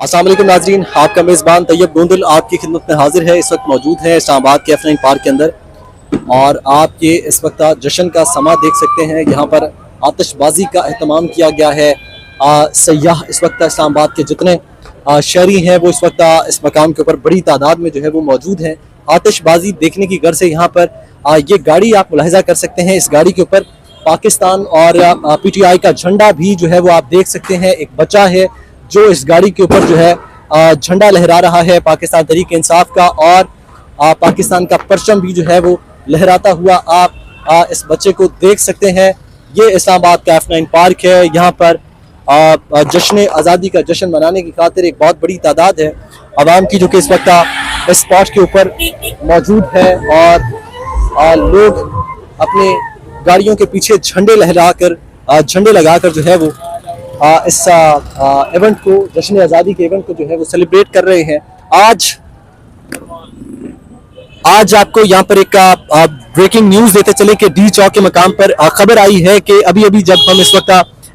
अस्सलाम वालेकुम नाजरीन, आपका मेज़बान तैयब गोंदल आपकी खिदमत में हाजिर है। इस वक्त मौजूद है इस्लामाबाद के F9 पार्क के अंदर और आप ये इस वक्त जश्न का समा देख सकते हैं। यहाँ पर आतिशबाजी का अहतमाम किया गया है। सयाह इस वक्त इस्लामाबाद के जितने शहरी हैं वो इस वक्त इस मकाम के ऊपर बड़ी तादाद में जो है वो मौजूद हैं। आतिशबाजी देखने की गर्ज से यहाँ पर ये गाड़ी आप मुलाहिजा कर सकते हैं। इस गाड़ी के ऊपर पाकिस्तान और PTI का झंडा भी जो है वो आप देख सकते हैं। एक बच्चा है जो इस गाड़ी के ऊपर जो है झंडा लहरा रहा है पाकिस्तान तहरीक इंसाफ का, और पाकिस्तान का परचम भी जो है वो लहराता हुआ आप इस बच्चे को देख सकते हैं। ये इस्लामाबाद का F9 पार्क है। यहाँ पर जश्न आज़ादी का जश्न मनाने की खातिर एक बहुत बड़ी तादाद है आवाम की जो कि इस वक्त इस स्पॉट के ऊपर मौजूद है और लोग अपने गाड़ियों के पीछे झंडे लहराकर झंडे लगाकर जो है वो इस इवेंट को, जश्न आज़ादी के इवेंट को जो है वो सेलिब्रेट कर रहे हैं। आज आपको यहाँ पर एक ब्रेकिंग न्यूज़ देते चले कि डी चौक के मकाम पर खबर आई है कि अभी अभी जब हम इस वक्त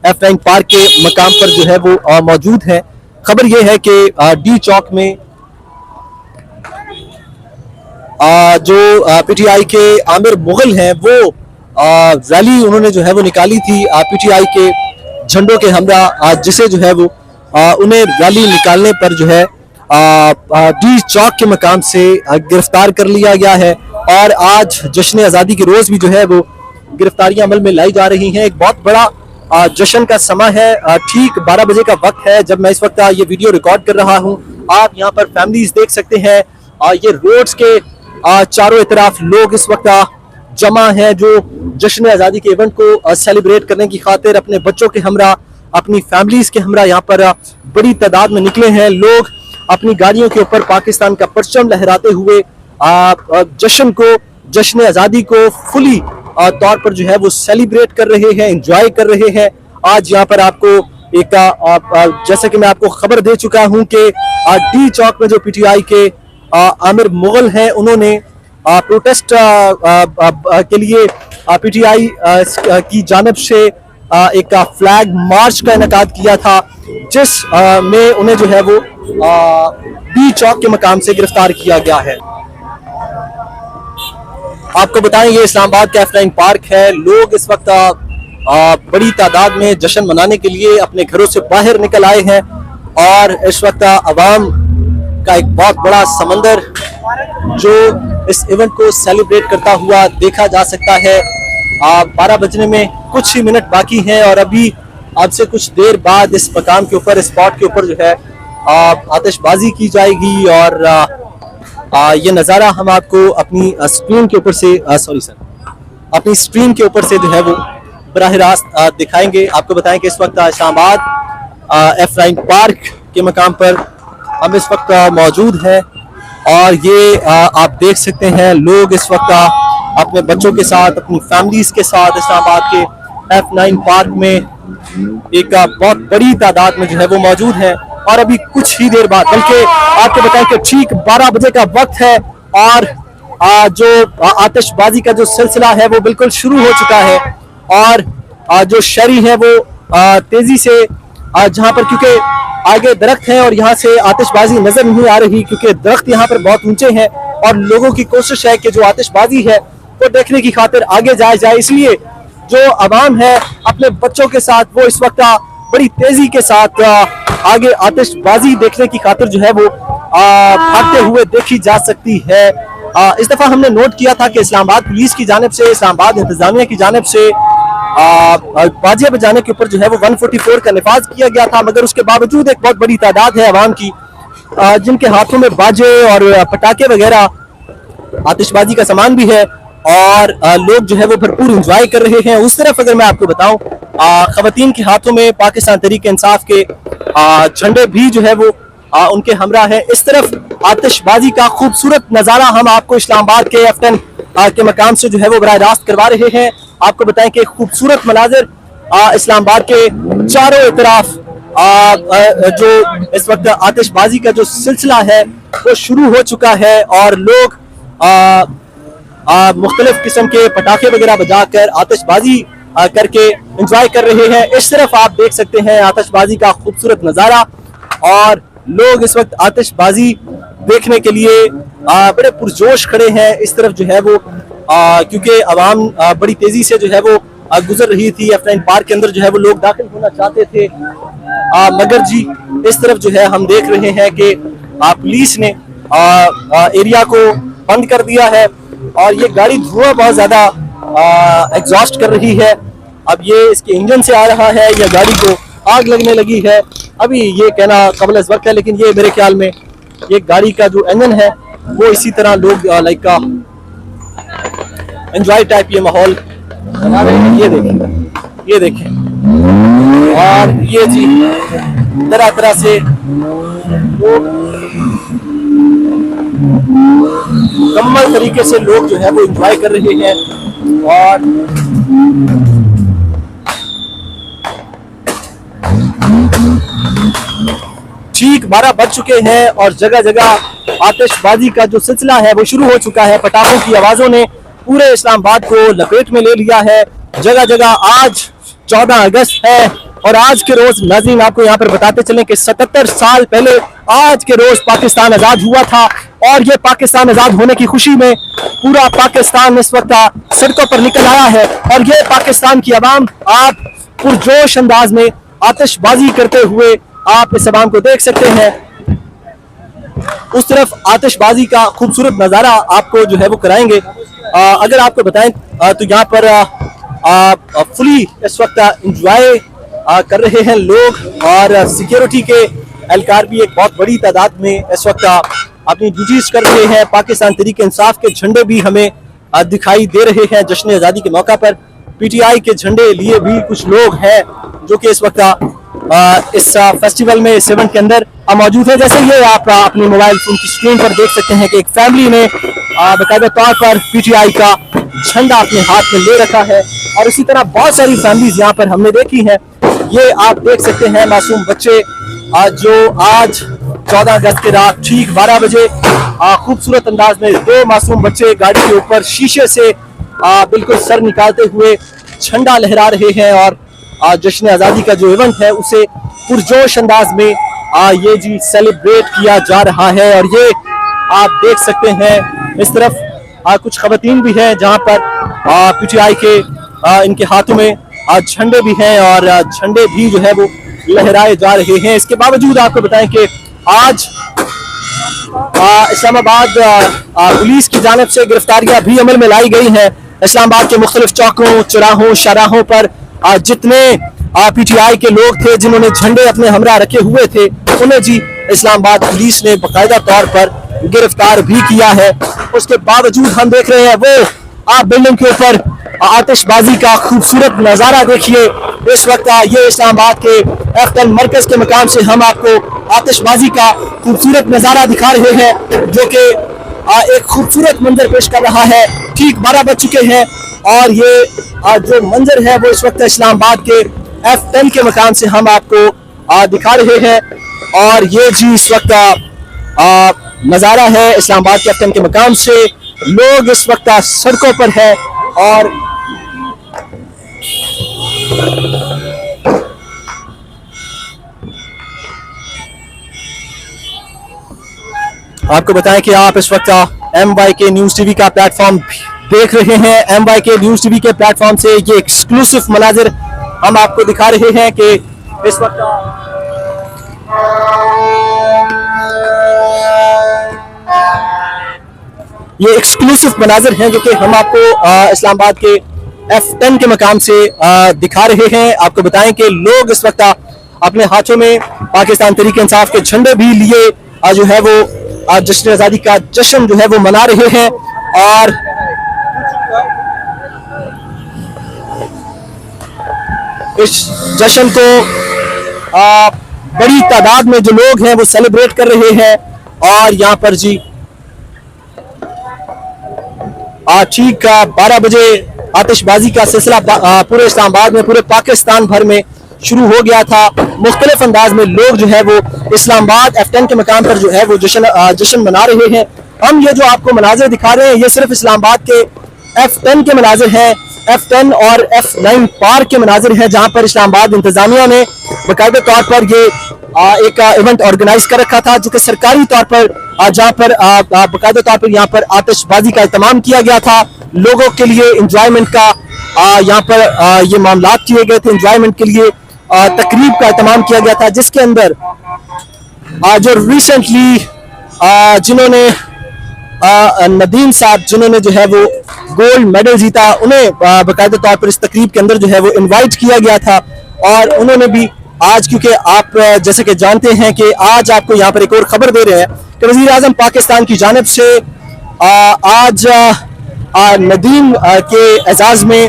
F9 पार्क के मकाम पर जो है वो मौजूद है, खबर ये है कि डी चौक में जो PTI के आमिर मुगल हैं वो रैली उन्होंने जो है वो निकाली थी PTI के झंडों के हमरा, जिसे जो है वो उन्हें रैली निकालने पर जो है डी चौक के मकाम से गिरफ्तार कर लिया गया है। और आज जश्न आज़ादी के रोज़ भी जो है वो गिरफ्तारियां अमल में लाई जा रही हैं। एक बहुत बड़ा जश्न का समा है। ठीक 12 बजे का वक्त है जब मैं इस वक्त ये वीडियो रिकॉर्ड कर रहा हूँ। आप यहाँ पर फैमिलीज देख सकते हैं। ये रोड्स के चारों तरफ लोग इस वक्त जमा है जो जश्न आज़ादी के इवेंट को सेलिब्रेट करने की खातिर अपने बच्चों के हमरा, अपनी फैमिलीज के हमरा यहाँ पर बड़ी तादाद में निकले हैं। लोग अपनी गाड़ियों के ऊपर पाकिस्तान का परचम लहराते हुए जश्न को, जश्न आज़ादी को फुली तौर पर जो है वो सेलिब्रेट कर रहे हैं, एंजॉय कर रहे हैं। आज यहाँ पर आपको एक जैसे कि मैं आपको खबर दे चुका हूँ कि डी चौक में जो PTI के आमिर मुगल हैं उन्होंने प्रोटेस्ट के लिए PTI की जानिब से एक फ्लैग मार्च का इनेकाद किया था, जिस में उन्हें जो है वो डी चौक के मकाम से गिरफ्तार किया गया है। आपको बताएं ये इस्लामाबाद का F9 पार्क है। लोग इस वक्त बड़ी तादाद में जश्न मनाने के लिए अपने घरों से बाहर निकल आए हैं और इस वक्त अवाम का एक बहुत बड़ा समंदर जो इस इवेंट को सेलिब्रेट करता हुआ देखा जा सकता है। 12 बजने में कुछ ही मिनट बाकी हैं और अभी अब से कुछ देर बाद इस मकाम के ऊपर, स्पॉट के ऊपर जो है आतिशबाजी की जाएगी और ये नज़ारा हम आपको अपनी स्क्रीन के ऊपर से अपनी स्क्रीन के ऊपर से जो है वो बराह रास्त दिखाएंगे। आपको बताएं कि इस वक्त इस्लामाबाद F9 पार्क के मकाम पर हम इस वक्त मौजूद हैं और ये आप देख सकते हैं लोग इस वक्त अपने बच्चों के साथ, अपनी फैमिलीज के साथ इस्लामाबाद के F9 पार्क में एक बहुत बड़ी तादाद में जो है वो मौजूद है। और अभी कुछ ही देर बाद, बल्कि आपको बताएं कि ठीक 12 बजे का वक्त है और जो आतिशबाजी का जो सिलसिला है वो बिल्कुल शुरू हो चुका है और जो शहरी है वो तेजी से, जहां पर क्योंकि आगे दरख्त हैं और यहाँ से आतिशबाजी नजर नहीं आ रही क्योंकि दरख्त यहाँ पर बहुत ऊंचे हैं और लोगों की कोशिश है कि जो आतिशबाजी है वो देखने की खातिर आगे जाए। इसलिए जो आवाम है अपने बच्चों के साथ वो इस वक्त बड़ी तेजी के साथ आगे आतिशबाजी देखने की खातिर जो है वो भागते हुए देखी जा सकती है। इस दफा हमने नोट किया था कि इस्लामाबाद पुलिस की जानिब से, इस्लामाबाद इंतजामिया की जानिब से बाजियां बजाने के ऊपर जो है वो 144 का निफाज किया गया था, मगर उसके बावजूद एक बहुत बड़ी तादाद है अवाम की जिनके हाथों में बाजे और पटाखे वगैरह, आतिशबाजी का सामान भी है और लोग जो है वो भरपूर एंजॉय कर रहे हैं। उस तरफ अगर मैं आपको बताऊं, खवातीन के हाथों में पाकिस्तान तहरीक इंसाफ के झंडे भी जो है वो उनके हमरा है। इस तरफ आतिशबाजी का खूबसूरत नज़ारा हम आपको इस्लामाबाद के F10 के मकाम से जो है वो बराह रास्त करवा रहे हैं। आपको बताएं कि खूबसूरत मनाजिर इस्लामाबाद के चारों तरफ जो इस वक्त आतिशबाजी का जो सिलसिला है वो शुरू हो चुका है और लोग मुख्तलिफ किस्म के पटाखे वगैरह बजाकर आतिशबाजी करके एंजॉय कर रहे हैं। इस तरफ आप देख सकते हैं आतिशबाजी का खूबसूरत नज़ारा और लोग इस वक्त आतिशबाजी देखने के लिए बड़े पुरजोश खड़े हैं। इस तरफ जो है वो क्योंकि आवाम बड़ी तेजी से जो है वो गुजर रही थी F9 पार्क के अंदर, जो है वो लोग दाखिल होना चाहते थे, मगर जी इस तरफ जो है हम देख रहे हैं कि पुलिस ने एरिया को बंद कर दिया है और ये गाड़ी धुआं बहुत ज्यादा एग्जॉस्ट कर रही है। अब ये इसके इंजन से आ रहा है या गाड़ी को आग लगने लगी है, अभी ये कहना काबिल वक्त है, लेकिन ये मेरे ख्याल में ये गाड़ी का जो इंजन है वो इसी तरह लोग लाइक का एंजॉय टाइप ये माहौल बना रहे हैं। ये देखें और ये जी तरह तरह से मुकम्मल तरीके से लोग जो है वो एंजॉय कर रहे हैं। और ठीक 12 बज चुके हैं और जगह जगह आतिशबाजी का जो सिलसिला है वो शुरू हो चुका है। पटाखों की आवाजों ने पूरे इस्लामाबाद को लपेट में ले लिया है। जगह जगह आज 14 अगस्त है और आज के रोज नाज़रीन आपको यहाँ पर बताते चलें कि 77 साल पहले आज के रोज पाकिस्तान आजाद हुआ था और ये पाकिस्तान आजाद होने की खुशी में पूरा पाकिस्तान इस वक्त सड़कों पर निकल आया है और ये पाकिस्तान की आवाम आप पुरजोश अंदाज में आतिशबाजी करते हुए आप इस आवाम को देख सकते हैं। उस तरफ आतिशबाजी का खूबसूरत नज़ारा आपको जो है वो कराएंगे। अगर आपको बताएं तो यहाँ पर फुली इस वक्त एंजॉय कर रहे हैं लोग और सिक्योरिटी के एहलकार भी एक बहुत बड़ी तादाद में इस वक्त अपनी ड्यूटीज कर रहे हैं। पाकिस्तान तहरीक इंसाफ के झंडे भी हमें दिखाई दे रहे हैं। जश्न आज़ादी के मौका पर PTI के झंडे लिए भी कुछ लोग हैं जो कि इस वक्त इस फेस्टिवल में इस इवेंट के अंदर मौजूद है। जैसे ये आप अपने मोबाइल फोन की स्क्रीन पर देख सकते हैं कि एक फैमिली ने बाकायदा तौर पर PTI का झंडा अपने हाथ में ले रखा है और इसी तरह बहुत सारी फैमिलीज यहाँ पर हमने देखी हैं। ये आप देख सकते हैं मासूम बच्चे जो आज 14 अगस्त की रात ठीक 12 बजे खूबसूरत अंदाज में 2 मासूम बच्चे गाड़ी के ऊपर शीशे से बिल्कुल सर निकालते हुए झंडा लहरा रहे हैं और जश्न आज़ादी का जो इवेंट है उसे पुरजोश अंदाज में ये जी सेलिब्रेट किया जा रहा है। और ये आप देख सकते हैं इस तरफ कुछ खवातीन भी हैं जहां पर PTI के इनके हाथों में झंडे भी हैं और झंडे भी जो है वो लहराए जा रहे हैं। इसके बावजूद आपको बताएं कि आज इस्लामाबाद पुलिस की जानिब से गिरफ्तारियां भी अमल में लाई गई हैं। इस्लामाबाद के मुख्तलिफ चौकों, चौराहों, शाहराहों पर जितने PTI के लोग थे जिन्होंने झंडे अपने हमरा रखे हुए थे उन्हें जी इस्लामाबाद पुलिस ने बाकायदा तौर पर गिरफ्तार भी किया है। उसके बावजूद हम देख रहे हैं वो आप बिल्डिंग के ऊपर आतिशबाजी का खूबसूरत नज़ारा देखिए। इस वक्त ये इस्लामाबाद के F10 मरकज के मकाम से हम आपको आतिशबाजी का खूबसूरत नज़ारा दिखा रहे हैं जो कि एक खूबसूरत मंजर पेश कर रहा है। ठीक 12 बज चुके हैं और ये जो मंजर है वो इस वक्त इस्लामाबाद के F10 के मकाम से हम आपको दिखा रहे हैं। और ये जी इस वक्त नज़ारा है इस्लामाबाद के F10 के मकाम से। लोग इस वक्त सड़कों पर है और आपको बताएं कि आप इस वक्त MYK न्यूज़ टीवी का प्लेटफॉर्म देख रहे हैं। MYK न्यूज़ टीवी के प्लेटफॉर्म से ये एक्सक्लूसिव मनाजिर हम आपको दिखा रहे हैं कि इस वक्त ये एक्सक्लूसिव मनाजिर हैं जो कि हम आपको इस्लामाबाद के F10 के मकाम से दिखा रहे हैं। आपको बताएं कि लोग इस वक्त अपने हाथों में पाकिस्तान तहरीक इंसाफ के झंडे भी लिए जो है वो जश्न आज़ादी का जश्न जो है वो मना रहे हैं। और इस जश्न को बड़ी तादाद में जो लोग हैं वो सेलिब्रेट कर रहे हैं। और यहाँ पर जी ठीक 12 बजे आतिशबाजी का सिलसिला पूरे इस्लामाबाद में, पूरे पाकिस्तान भर में शुरू हो गया था। मुख्तलिफ अंदाज में लोग जो है वो इस्लामाबाद F10 के मकाम पर जो है वो जश्न मना रहे हैं। हम ये जो आपको मनाजिर दिखा रहे हैं ये सिर्फ इस्लामाबाद के F10 के मनाजिर हैं। F10 और F9 पार्क के मनाजिर हैं जहां पर इस्लामाबाद इंतजामिया ने बाकायदा तौर पर ये एक इवेंट ऑर्गेनाइज कर रखा था, जो कि सरकारी तौर पर जहां पर बाकायदा तौर पर यहाँ पर आतिशबाजी का एहतमाम किया गया था, लोगों के लिए इंजॉयमेंट का यहाँ पर ये मामला किए गए थे, इंजॉयमेंट के लिए तकरीब का एहतमाम किया गया था, जिसके अंदर जो रिसेंटली जिन्होंने नदीम साहब जिन्होंने जो है वो गोल्ड मेडल जीता, उन्हें बाकायदा तौर पर इस तकरीब के अंदर जो है वो इनवाइट किया गया था। और उन्होंने भी आज, क्योंकि आप जैसे कि जानते हैं कि आज आपको यहाँ पर एक और खबर दे रहे हैं कि वज़ीर आज़म पाकिस्तान की जानिब से आज नदीम के एजाज में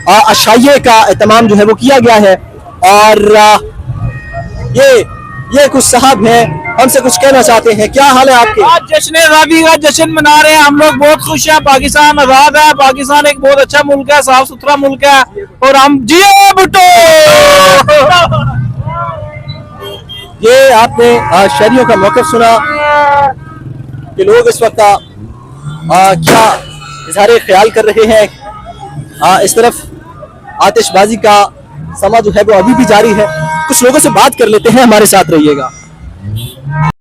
अशाइये का एहतमाम जो है वो किया गया है। और ये कुछ साहब हैं, हमसे कुछ कहना चाहते हैं। क्या हाल है आपके? आज जश्न आज़ादी का जश्न मना रहे हैं, हम लोग बहुत खुश हैं। पाकिस्तान आजाद है, पाकिस्तान एक बहुत अच्छा मुल्क है, साफ सुथरा मुल्क है, और हम जियो भुट्टो। ये आपने शहरियों का मौक़िफ़ सुना कि लोग इस वक्त क्या इज़हार ख्याल कर रहे हैं। इस तरफ आतिशबाजी का समा जो है वो अभी भी जारी है। कुछ लोगों से बात कर लेते हैं, हमारे साथ रहिएगा।